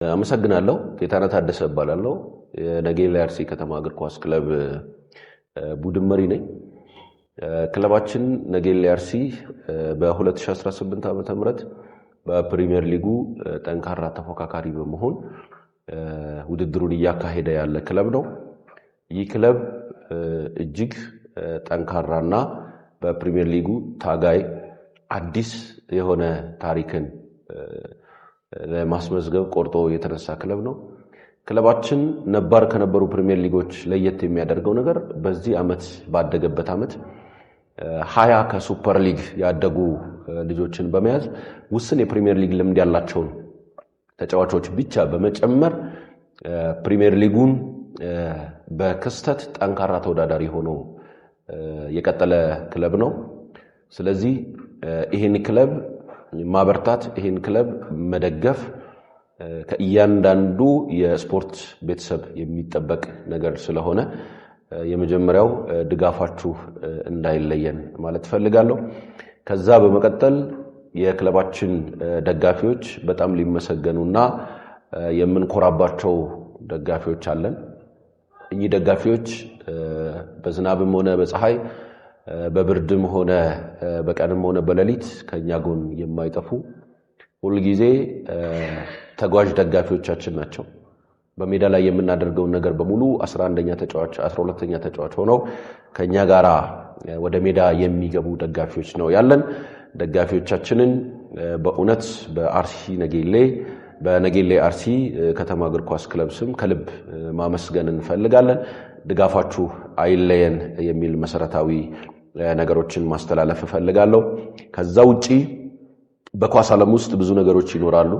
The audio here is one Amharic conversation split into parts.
አመሰግናለሁ። ጌታነህ ታደሰ እባላለሁ። የነጌሌ አርሲ ከተማ እግር ኳስ ክለብ ቡድን መሪ ነኝ። ክለባችን ነጌሌ አርሲ በ2018 ዓ.ም በፕሪሚየር ሊጉ ጠንካራ ተፎካካሪ በመሆን ውድድሩን እያካሄደ ያለ ክለብ ነው። ይህ ክለብ እጅግ ጠንካራና በፕሪሚየር ሊጉ ታጋይ አዲስ የሆነ ታሪክን ለማስመዝገብ ቆርጦ የተነሳ ክለብ ነው። ክለባችን ነባር ከነበሩ ፕሪሚየር ሊጎች ለየት የሚያደርገው ነገር በዚህ ዓመት ባደገበት ዓመት 20 ከሱፐር ሊግ ያደጉ ልጆችን በመያዝ ውስን የፕሪሚየር ሊግ ልምድ ያላቸውን ተጫዋቾች ብቻ በመጨመር ፕሪሚየር ሊጉን በክስተት ጠንካራ ተወዳዳሪ ሆኖ የቀጠለ ክለብ ነው። ስለዚህ ይሄን ክለብ ማበርታት፣ ይሄን ክለብ መደገፍ ከእያንዳንዱ የስፖርት ቤተሰብ የሚጠበቅ ነገር ስለሆነ የመጀመሪያው ድጋፋችሁ እንዳይለየን ማለት ፈልጋለሁ። ከዛ በመቀጠል የክለባችን ደጋፊዎች በጣም ሊመሰገኑና የምንኮራባቸው ደጋፊዎች አለን። እኚህ ደጋፊዎች በዝናብም ሆነ በፀሐይ በብርድም ሆነ በቀንም ሆነ በሌሊት ከኛ ጎን የማይጠፉ ሁሉ ጊዜ ተጓዥ ደጋፊዎቻችን ናቸው። በሜዳ ላይ የምናደርገውን ነገር በሙሉ 11ኛ ተጫዋች 12ኛ ተጫዋች ሆነው ከኛ ጋራ ወደ ሜዳ የሚገቡ ደጋፊዎች ነው ያለን። ደጋፊዎቻችንን በእውነት በአርሲ ነጌሌ በነጌሌ አርሲ ከተማ እግር ኳስ ክለብ ስም ከልብ ማመስገን እንፈልጋለን። ድጋፋችሁ አይለየን የሚል መሰረታዊ ነገሮችን ማስተላለፍ እፈልጋለሁ። ከዛ ውጪ በኳስ ዓለም ውስጥ ብዙ ነገሮች ይኖራሉ።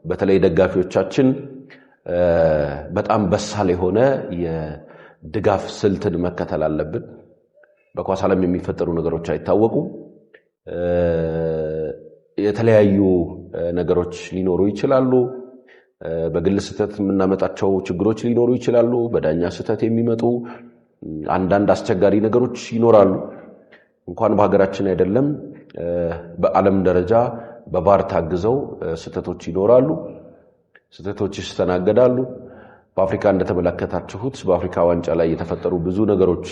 በተለይ ደጋፊዎቻችን በጣም በሳል የሆነ የድጋፍ ስልትን መከተል አለብን። በኳስ ዓለም የሚፈጠሩ ነገሮች አይታወቁም። የተለያዩ ነገሮች ሊኖሩ ይችላሉ። በግል ስህተት የምናመጣቸው ችግሮች ሊኖሩ ይችላሉ። በዳኛ ስህተት የሚመጡ አንዳንድ አስቸጋሪ ነገሮች ይኖራሉ። እንኳን በሀገራችን አይደለም በዓለም ደረጃ በቫር ታግዘው ስህተቶች ይኖራሉ። ስህተቶች ይስተናገዳሉ። በአፍሪካ እንደተመለከታችሁት በአፍሪካ ዋንጫ ላይ የተፈጠሩ ብዙ ነገሮች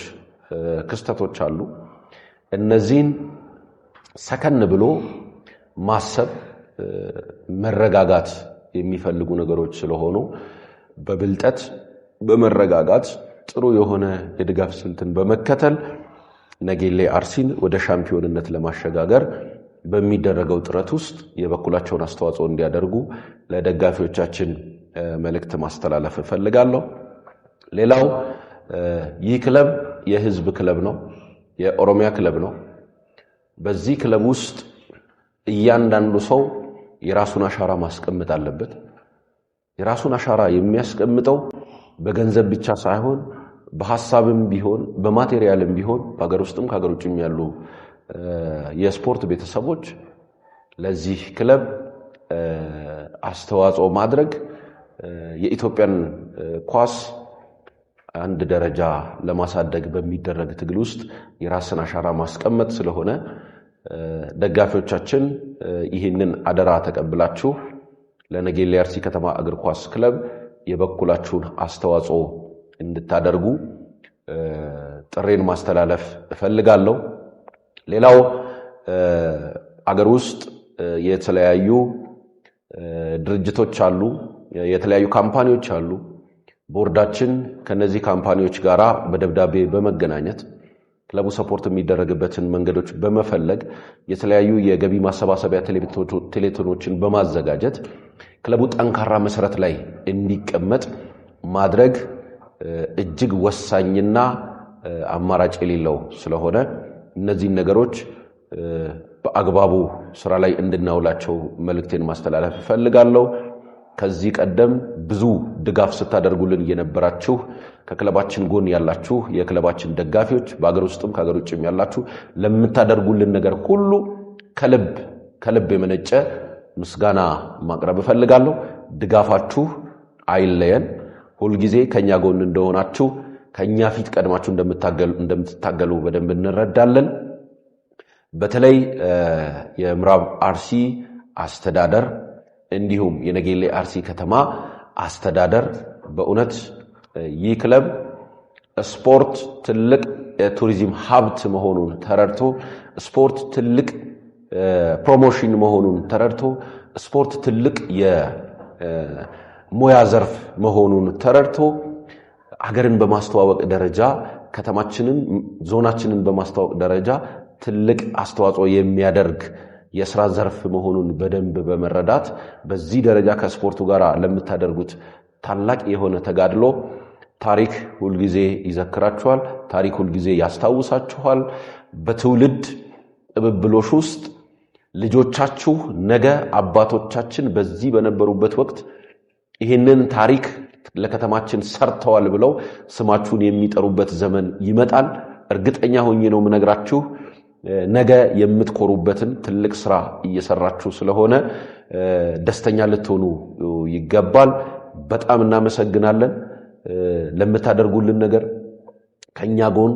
ክስተቶች አሉ። እነዚህን ሰከን ብሎ ማሰብ መረጋጋት የሚፈልጉ ነገሮች ስለሆኑ በብልጠት በመረጋጋት ጥሩ የሆነ የድጋፍ ስልትን በመከተል ነጌሌ አርሲን ወደ ሻምፒዮንነት ለማሸጋገር በሚደረገው ጥረት ውስጥ የበኩላቸውን አስተዋጽኦ እንዲያደርጉ ለደጋፊዎቻችን መልእክት ማስተላለፍ እፈልጋለሁ። ሌላው ይህ ክለብ የህዝብ ክለብ ነው፣ የኦሮሚያ ክለብ ነው። በዚህ ክለብ ውስጥ እያንዳንዱ ሰው የራሱን አሻራ ማስቀመጥ አለበት። የራሱን አሻራ የሚያስቀምጠው በገንዘብ ብቻ ሳይሆን በሐሳብም ቢሆን በማቴሪያልም ቢሆን በአገር ውስጥም ከአገር ውጭም ያሉ የስፖርት ቤተሰቦች ለዚህ ክለብ አስተዋጽኦ ማድረግ የኢትዮጵያን ኳስ አንድ ደረጃ ለማሳደግ በሚደረግ ትግል ውስጥ የራስን አሻራ ማስቀመጥ ስለሆነ ደጋፊዎቻችን ይህንን አደራ ተቀብላችሁ ለነጌሌ አርሲ ከተማ እግር ኳስ ክለብ የበኩላችሁን አስተዋጽኦ እንድታደርጉ ጥሬን ማስተላለፍ እፈልጋለሁ። ሌላው አገር ውስጥ የተለያዩ ድርጅቶች አሉ፣ የተለያዩ ካምፓኒዎች አሉ። ቦርዳችን ከነዚህ ካምፓኒዎች ጋራ በደብዳቤ በመገናኘት ክለቡ ሰፖርት የሚደረግበትን መንገዶች በመፈለግ የተለያዩ የገቢ ማሰባሰቢያ ቴሌቶኖችን በማዘጋጀት ክለቡ ጠንካራ መሰረት ላይ እንዲቀመጥ ማድረግ እጅግ ወሳኝና አማራጭ የሌለው ስለሆነ እነዚህን ነገሮች በአግባቡ ስራ ላይ እንድናውላቸው መልእክቴን ማስተላለፍ እፈልጋለሁ። ከዚህ ቀደም ብዙ ድጋፍ ስታደርጉልን የነበራችሁ ከክለባችን ጎን ያላችሁ የክለባችን ደጋፊዎች በአገር ውስጥም ከአገር ውጭም ያላችሁ ለምታደርጉልን ነገር ሁሉ ከልብ የመነጨ ምስጋና ማቅረብ እፈልጋለሁ። ድጋፋችሁ አይለየን። ሁልጊዜ ከኛ ጎን እንደሆናችሁ ከኛ ፊት ቀድማችሁ እንደምትታገሉ በደንብ እንረዳለን። በተለይ የምዕራብ አርሲ አስተዳደር እንዲሁም የነጌሌ አርሲ ከተማ አስተዳደር በእውነት ይህ ክለብ ስፖርት ትልቅ የቱሪዝም ሀብት መሆኑን ተረድቶ ስፖርት ትልቅ ፕሮሞሽን መሆኑን ተረድቶ ስፖርት ትልቅ የሙያ ዘርፍ መሆኑን ተረድቶ ሀገርን በማስተዋወቅ ደረጃ ከተማችንን ዞናችንን በማስተዋወቅ ደረጃ ትልቅ አስተዋጽኦ የሚያደርግ የሥራ ዘርፍ መሆኑን በደንብ በመረዳት በዚህ ደረጃ ከስፖርቱ ጋር ለምታደርጉት ታላቅ የሆነ ተጋድሎ ታሪክ ሁሉ ጊዜ ይዘክራችኋል፣ ታሪክ ሁሉ ጊዜ ያስታውሳችኋል። በትውልድ ቅብብሎሽ ውስጥ ልጆቻችሁ ነገ አባቶቻችን በዚህ በነበሩበት ወቅት ይህንን ታሪክ ለከተማችን ሰርተዋል ብለው ስማችሁን የሚጠሩበት ዘመን ይመጣል። እርግጠኛ ሆኜ ነው የምነግራችሁ። ነገ የምትኮሩበትን ትልቅ ስራ እየሰራችሁ ስለሆነ ደስተኛ ልትሆኑ ይገባል። በጣም እናመሰግናለን ለምታደርጉልን ነገር። ከኛ ጎን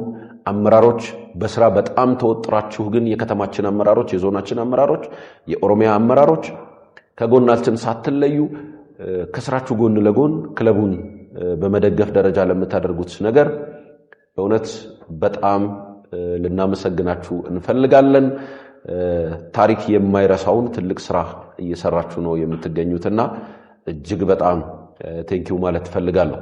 አመራሮች በስራ በጣም ተወጥራችሁ ግን የከተማችን አመራሮች፣ የዞናችን አመራሮች፣ የኦሮሚያ አመራሮች ከጎናችን ሳትለዩ ከስራችሁ ጎን ለጎን ክለቡን በመደገፍ ደረጃ ለምታደርጉት ነገር በእውነት በጣም ልናመሰግናችሁ እንፈልጋለን። ታሪክ የማይረሳውን ትልቅ ስራ እየሰራችሁ ነው የምትገኙትና እጅግ በጣም ቴንኪው ማለት ፈልጋለሁ።